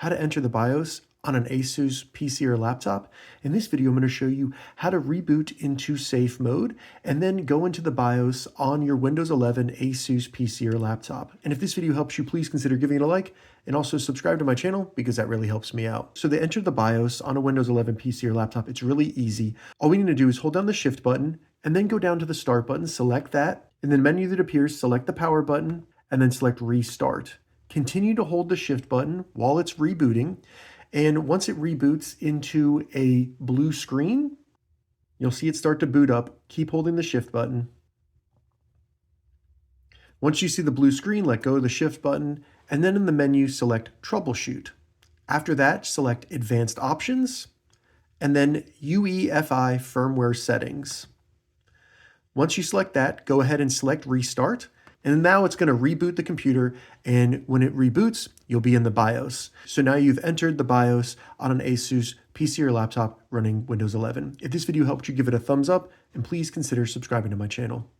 how to enter the BIOS on an ASUS PC or laptop. In this video, I'm going to show you how to reboot into safe mode and then go into the BIOS on your Windows 11 ASUS PC or laptop. And if this video helps you, please consider giving it a like and also subscribe to my channel because that really helps me out. So to enter the BIOS on a Windows 11 PC or laptop, it's really easy. All we need to do is hold down the Shift button and then go down to the Start button, select that. In the menu that appears, select the Power button and then select Restart. Continue to hold the Shift button while it's rebooting. And once it reboots into a blue screen, you'll see it start to boot up. Keep holding the Shift button. Once you see the blue screen, let go of the Shift button, and then in the menu, select Troubleshoot. After that, select Advanced Options, and then UEFI Firmware Settings. Once you select that, go ahead and select Restart. And now it's going to reboot the computer, and when it reboots, you'll be in the BIOS. So now you've entered the BIOS on an ASUS PC or laptop running Windows 11. If this video helped you, give it a thumbs up, and please consider subscribing to my channel.